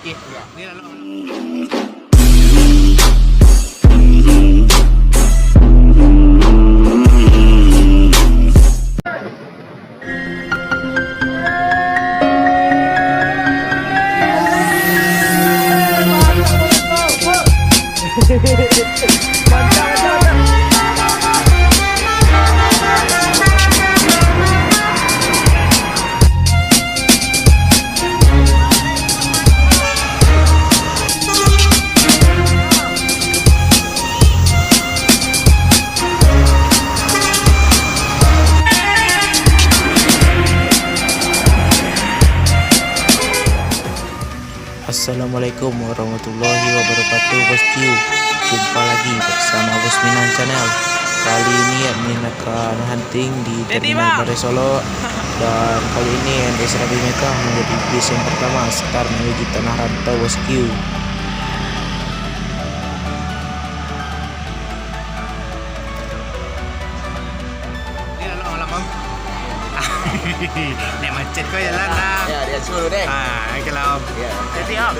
Oke. Ini lalu. Assalamualaikum warahmatullahi wabarakatuh, bosku. Jumpa lagi bersama Bos Minan Channel. Kali ini admin akan hunting di Terminal Bare Solo. Dan kali ini NS Rabi Mekah menjadi bis yang pertama start menuju tanah rantau, bosku. Ini lalu lama. Nek macet kau jalan lah. Ya, dia suruh deh. Kalau Ya. jadi om.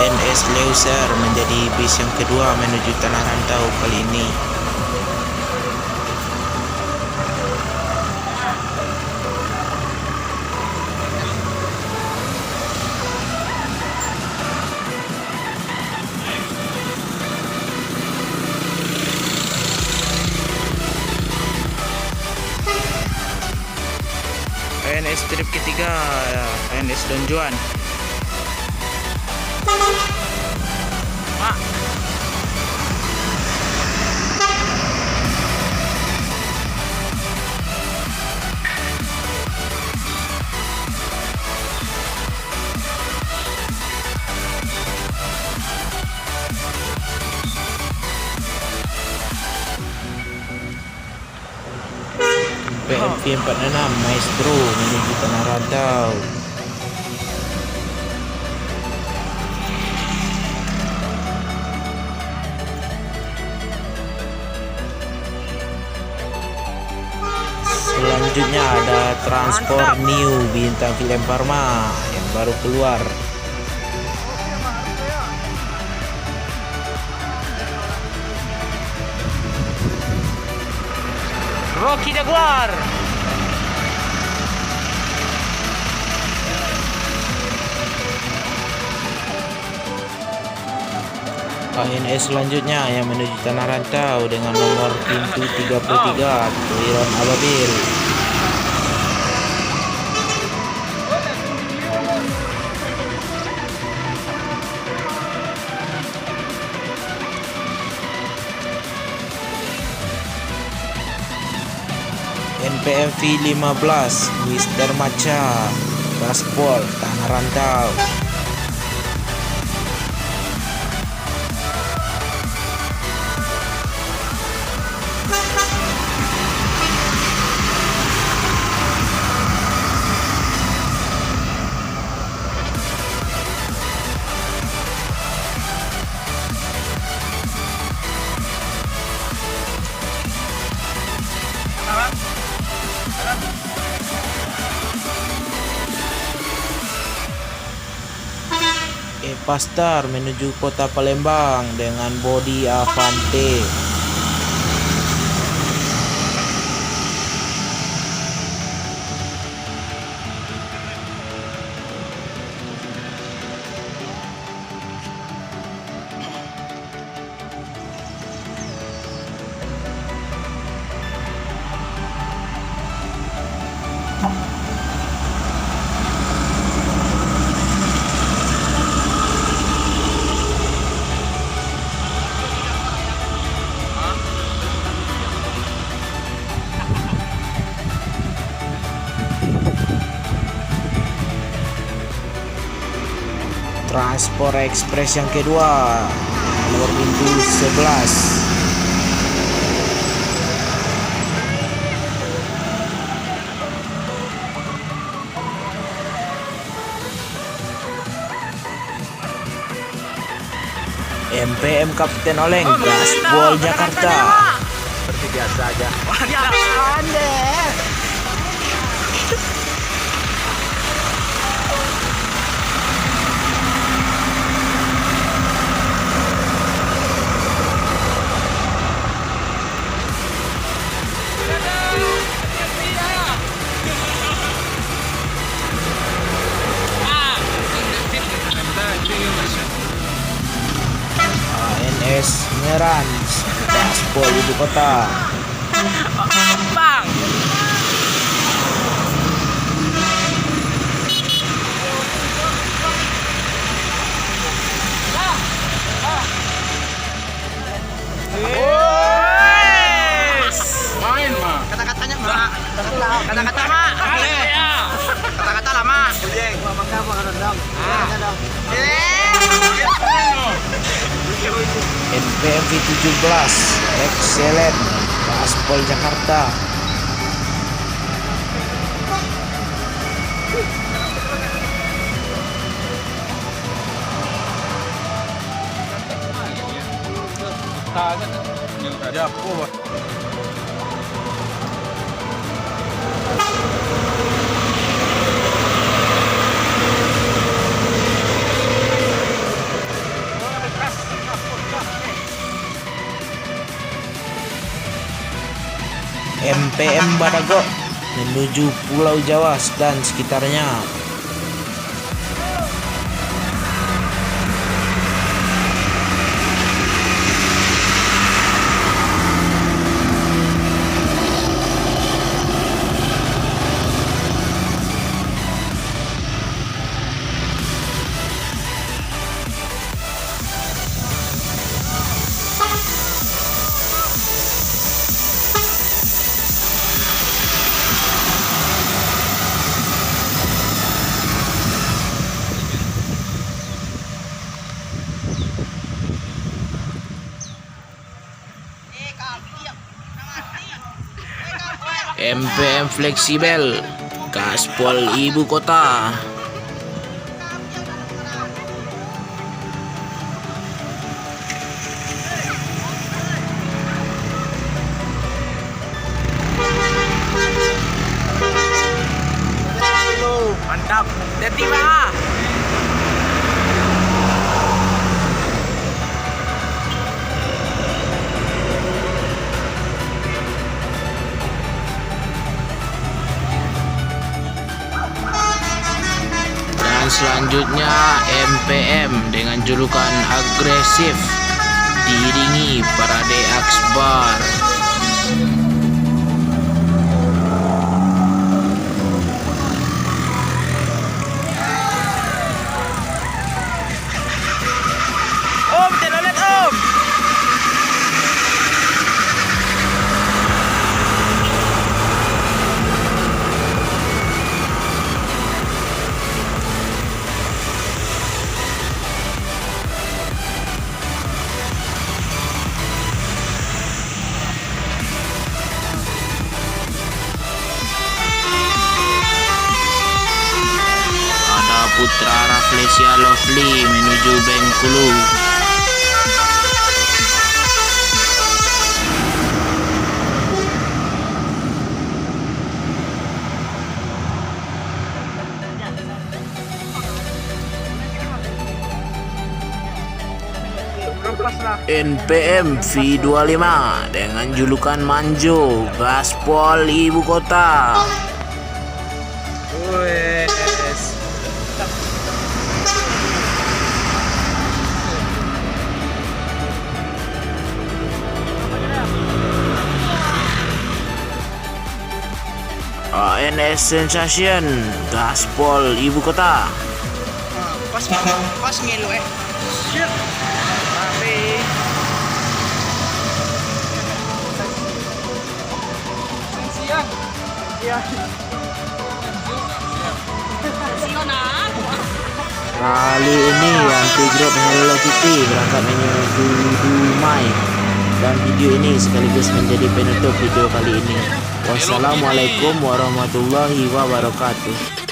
ANS Leuser menjadi bis yang kedua menuju tanah rantau kali ini. ANS trip ketiga, ANS Don Juan. Mak. PMV 46 Maestro menuju tanah rantau. Selanjutnya ada Transport New Bintang Film Parma yang baru keluar. Rocky Jaguar. ANS selanjutnya yang menuju tanah rantau dengan nomor pintu 33 Tuiron Ababil. NPMV 15 Mister Macha Gaspol tanah rantau. Pastar menuju kota Palembang dengan bodi Avante. Transport Express yang kedua nomor pintu 11. MPM Kapten Oleng Gaspol Jakarta. biasa aja. Jangan deh. ANS Meranz, Gaspol Ibu Kota. Bang. Main mah. Kata-katanya mah. Kata-kata mah. Kata-kata lama. Ujeng. NPM V17 Excellent Gaspol Jakarta. MPM Badago menuju Pulau Jawa dan sekitarnya. MPM Fleksibel Gaspol Ibu Kota. Mantap. Dan tiba. Dan selanjutnya MPM dengan julukan agresif diiringi parade Akbar. Om, telolet om. Ada Putra Rafflesia Lovely menuju Bengkulu. NPM V25 dengan julukan Manjo Gaspol Ibu Kota. Wes. ANS Sensation Gaspol Ibu Kota. Pas ngelu Shit. Tapi Kali ini anti group Hello Kitty berangkat menuju Dumai. Dan video ini sekaligus menjadi penutup video kali ini. Wassalamualaikum warahmatullahi wabarakatuh.